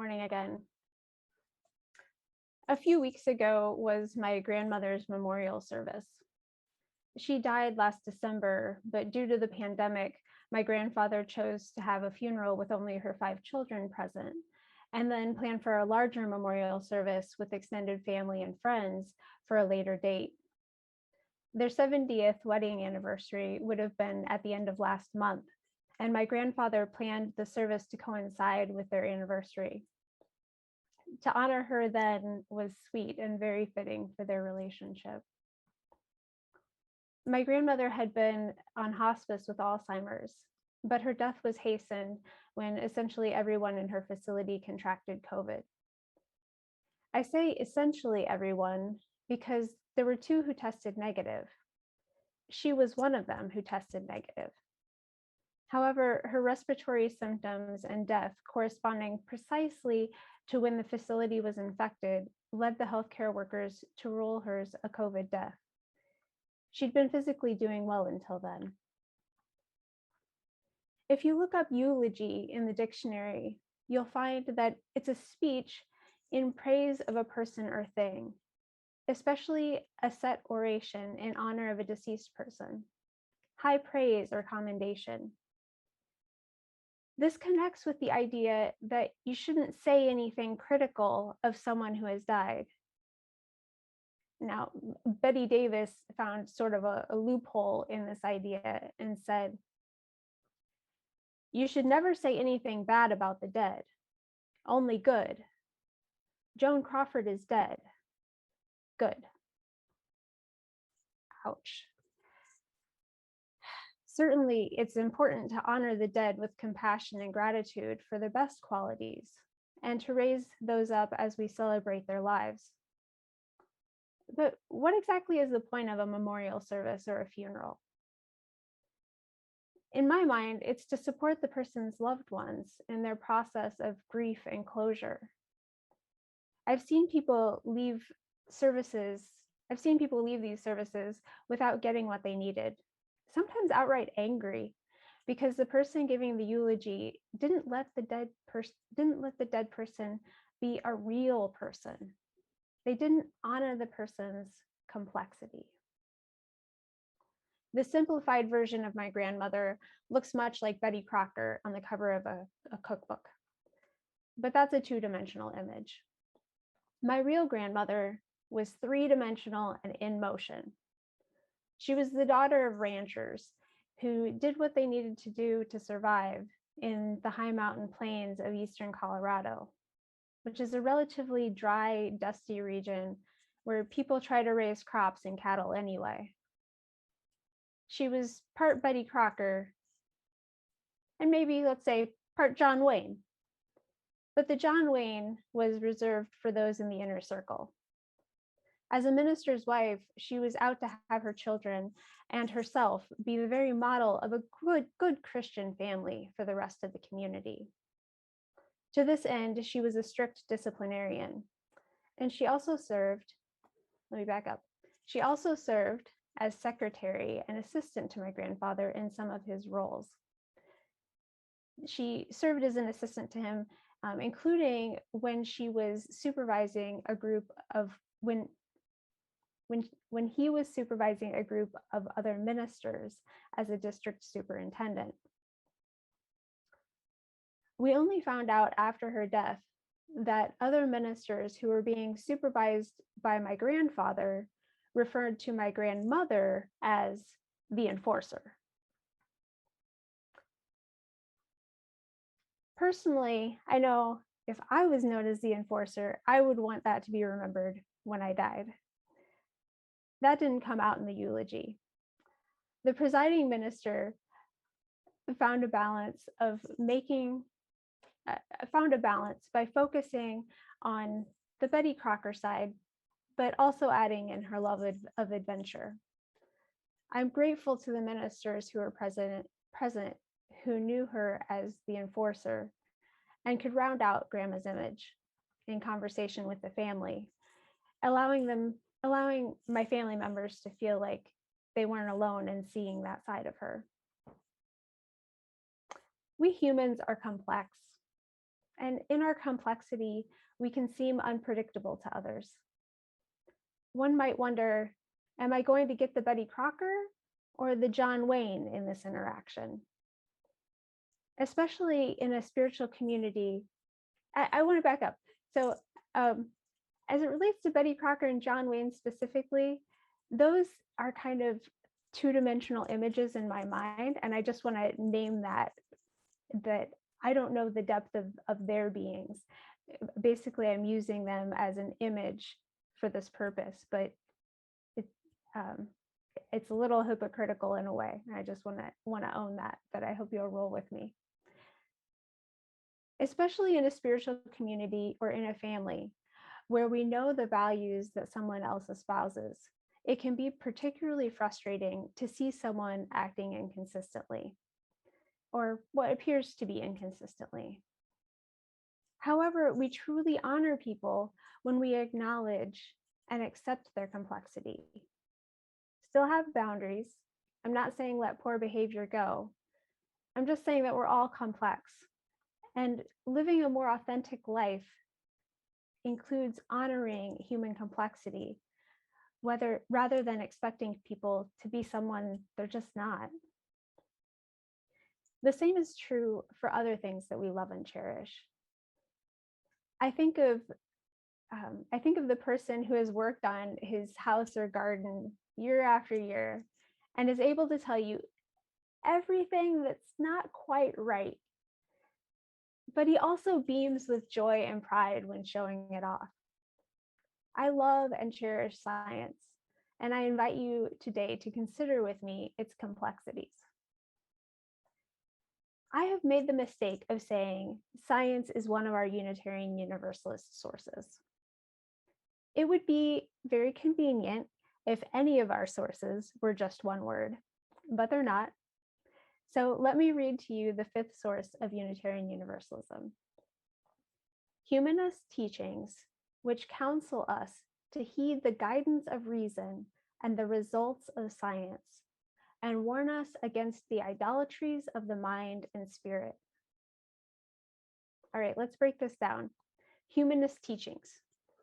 morning again. A few weeks ago was my grandmother's memorial service. She died last December, but due to the pandemic, my grandfather chose to have a funeral with only her 5 children present, and then plan for a larger memorial service with extended family and friends for a later date. Their 70th wedding anniversary would have been at the end of last month, and my grandfather planned the service to coincide with their anniversary. To honor her then was sweet and very fitting for their relationship. My grandmother had been on hospice with Alzheimer's, but her death was hastened when essentially everyone in her facility contracted COVID. I say essentially everyone because there were 2 who tested negative. She was one of them who tested negative. However, her respiratory symptoms and death corresponding precisely to when the facility was infected led the healthcare workers to rule hers a COVID death. She'd been physically doing well until then. If you look up eulogy in the dictionary, you'll find that it's a speech in praise of a person or thing, especially a set oration in honor of a deceased person, high praise or commendation. This connects with the idea that you shouldn't say anything critical of someone who has died. Now, Betty Davis found sort of a loophole in this idea and said, "You should never say anything bad about the dead, only good. Joan Crawford is dead. Good." Ouch. Certainly, it's important to honor the dead with compassion and gratitude for their best qualities, and to raise those up as we celebrate their lives. But what exactly is the point of a memorial service or a funeral? In my mind, it's to support the person's loved ones in their process of grief and closure. I've seen people leave these services without getting what they needed, sometimes outright angry, because the person giving the eulogy didn't let the dead person be a real person. They didn't honor the person's complexity. The simplified version of my grandmother looks much like Betty Crocker on the cover of a cookbook, but that's a 2-dimensional image. My real grandmother was 3-dimensional and in motion. She was the daughter of ranchers who did what they needed to do to survive in the high mountain plains of eastern Colorado, which is a relatively dry, dusty region where people try to raise crops and cattle anyway. She was part Betty Crocker, and maybe, let's say, part John Wayne. But the John Wayne was reserved for those in the inner circle. As a minister's wife, she was out to have her children and herself be the very model of a good Christian family for the rest of the community. To this end, she was a strict disciplinarian. And she also served, she also served as secretary and assistant to my grandfather in some of his roles. She served as an assistant to him, including when she was supervising a group of, when he was supervising a group of other ministers as a district superintendent. We only found out after her death that other ministers who were being supervised by my grandfather referred to my grandmother as the enforcer. Personally, I know if I was known as the enforcer, I would want that to be remembered when I died. That didn't come out in the eulogy. The presiding minister found a balance by focusing on the Betty Crocker side, but also adding in her love of adventure. I'm grateful to the ministers who were present who knew her as the enforcer and could round out Grandma's image in conversation with the family, allowing my family members to feel like they weren't alone in seeing that side of her. We humans are complex. And in our complexity, we can seem unpredictable to others. One might wonder, am I going to get the Betty Crocker or the John Wayne in this interaction? Especially in a spiritual community, I want to back up. So as it relates to Betty Crocker and John Wayne specifically, those are kind of two-dimensional images in my mind. And I just want to name that I don't know the depth of their beings. Basically, I'm using them as an image for this purpose, but it's a little hypocritical in a way. I just want to own that, but I hope you'll roll with me. Especially in a spiritual community or in a family where we know the values that someone else espouses, it can be particularly frustrating to see someone acting inconsistently, or what appears to be inconsistently. However, we truly honor people when we acknowledge and accept their complexity. Still have boundaries. I'm not saying let poor behavior go. I'm just saying that we're all complex, and living a more authentic life includes honoring human complexity, rather than expecting people to be someone they're just not. The same is true for other things that we love and cherish. I think of the person who has worked on his house or garden year after year and is able to tell you everything that's not quite right. But he also beams with joy and pride when showing it off. I love and cherish science, and I invite you today to consider with me its complexities. I have made the mistake of saying science is one of our Unitarian Universalist sources. It would be very convenient if any of our sources were just one word, but they're not. So let me read to you the fifth source of Unitarian Universalism. Humanist teachings, which counsel us to heed the guidance of reason and the results of science, and warn us against the idolatries of the mind and spirit. All right, let's break this down. Humanist teachings.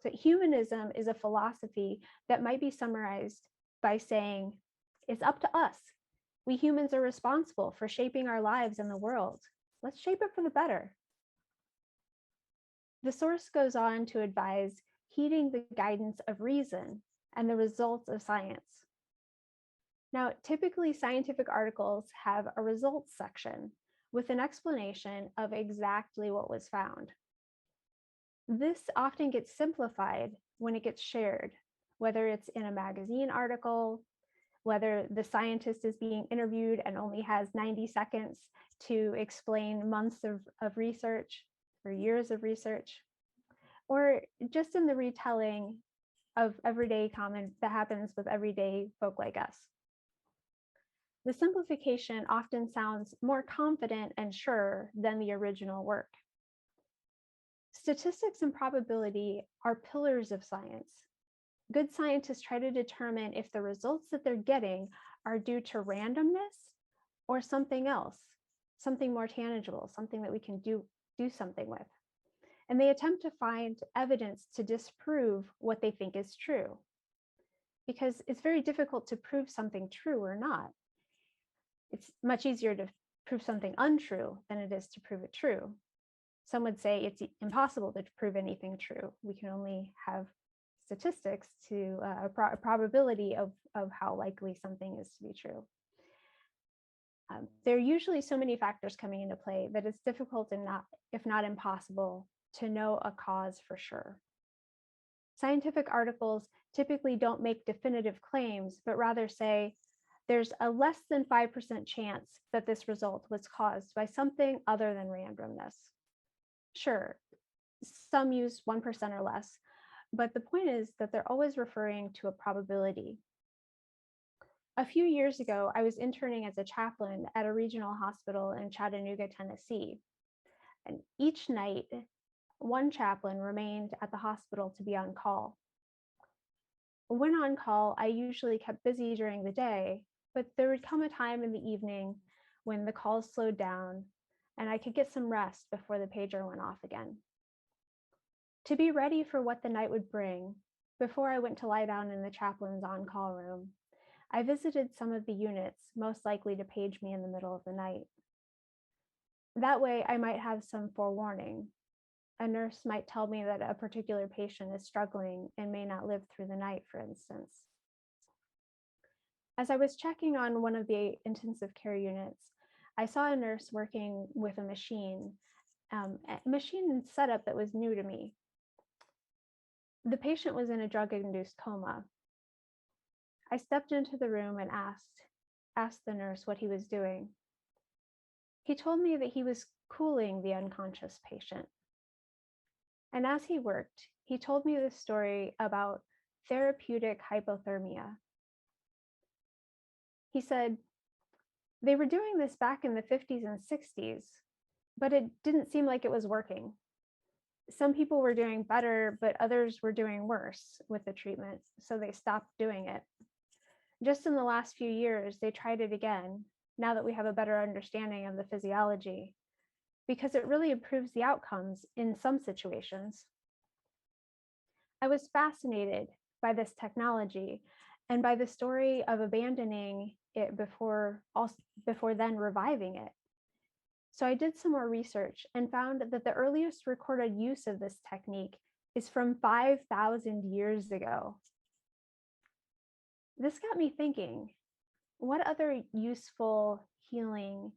So humanism is a philosophy that might be summarized by saying, it's up to us. We humans are responsible for shaping our lives and the world. Let's shape it for the better. The source goes on to advise heeding the guidance of reason and the results of science. Now, typically scientific articles have a results section with an explanation of exactly what was found. This often gets simplified when it gets shared, whether it's in a magazine article, whether the scientist is being interviewed and only has 90 seconds to explain months of research or years of research, or just in the retelling of everyday comment that happens with everyday folk like us. The simplification often sounds more confident and sure than the original work. Statistics and probability are pillars of science. Good scientists try to determine if the results that they're getting are due to randomness or something else, something more tangible, something that we can do something with. And they attempt to find evidence to disprove what they think is true, because it's very difficult to prove something true or not. It's much easier to prove something untrue than it is to prove it true. Some would say it's impossible to prove anything true. We can only have statistics to a probability of how likely something is to be true. There are usually so many factors coming into play that it's difficult and if not impossible to know a cause for sure. Scientific articles typically don't make definitive claims, but rather say there's a less than 5% chance that this result was caused by something other than randomness. Sure, some use 1% or less, but the point is that they're always referring to a probability. A few years ago, I was interning as a chaplain at a regional hospital in Chattanooga, Tennessee. And each night, one chaplain remained at the hospital to be on call. When on call, I usually kept busy during the day, but there would come a time in the evening when the calls slowed down and I could get some rest before the pager went off again. To be ready for what the night would bring, before I went to lie down in the chaplain's on-call room, I visited some of the units most likely to page me in the middle of the night. That way, I might have some forewarning. A nurse might tell me that a particular patient is struggling and may not live through the night, for instance. As I was checking on one of the intensive care units, I saw a nurse working with a machine and setup that was new to me. The patient was in a drug-induced coma. I stepped into the room and asked the nurse what he was doing. He told me that he was cooling the unconscious patient. And as he worked, he told me this story about therapeutic hypothermia. He said, they were doing this back in the 50s and 60s, but it didn't seem like it was working. Some people were doing better, but others were doing worse with the treatment, so they stopped doing it. Just in the last few years, they tried it again, now that we have a better understanding of the physiology, because it really improves the outcomes in some situations. I was fascinated by this technology and by the story of abandoning it before then reviving it. So I did some more research and found that the earliest recorded use of this technique is from 5,000 years ago. This got me thinking, what other useful, healing,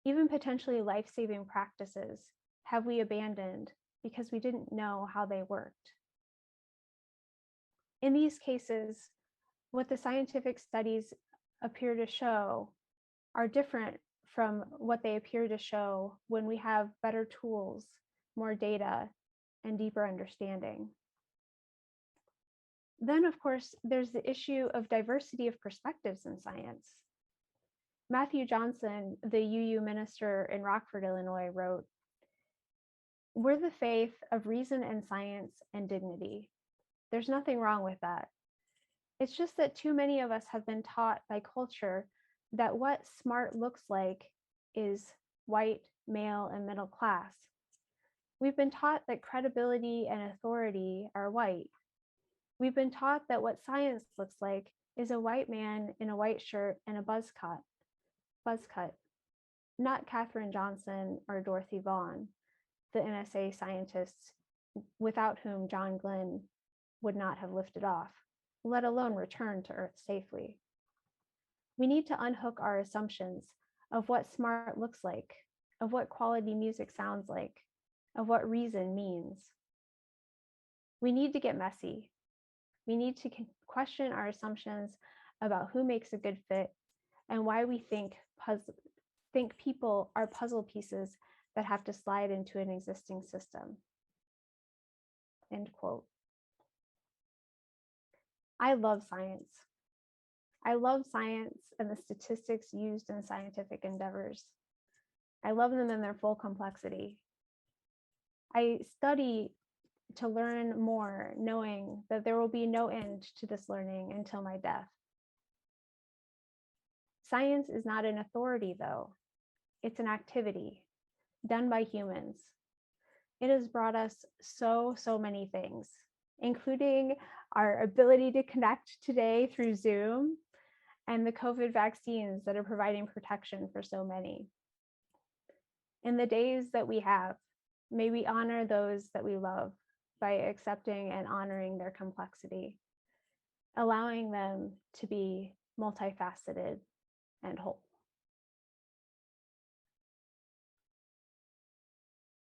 even potentially life-saving practices have we abandoned because we didn't know how they worked? In these cases, what the scientific studies appear to show are different from what they appear to show when we have better tools, more data, and deeper understanding. Then, of course, there's the issue of diversity of perspectives in science. Matthew Johnson, the UU minister in Rockford, Illinois, wrote, "We're the faith of reason and science and dignity. There's nothing wrong with that. It's just that too many of us have been taught by culture that what smart looks like is white, male, and middle class. We've been taught that credibility and authority are white. We've been taught that what science looks like is a white man in a white shirt and a buzz cut, not Katherine Johnson or Dorothy Vaughan, the NSA scientists without whom John Glenn would not have lifted off, let alone returned to Earth safely. We need to unhook our assumptions of what smart looks like, of what quality music sounds like, of what reason means. We need to get messy. We need to question our assumptions about who makes a good fit and why we think people are puzzle pieces that have to slide into an existing system." End quote. I love science. I love science and the statistics used in scientific endeavors. I love them in their full complexity. I study to learn more, knowing that there will be no end to this learning until my death. Science is not an authority, though. It's an activity done by humans. It has brought us so many things, including our ability to connect today through Zoom and the COVID vaccines that are providing protection for so many. In the days that we have, may we honor those that we love by accepting and honoring their complexity, allowing them to be multifaceted and whole.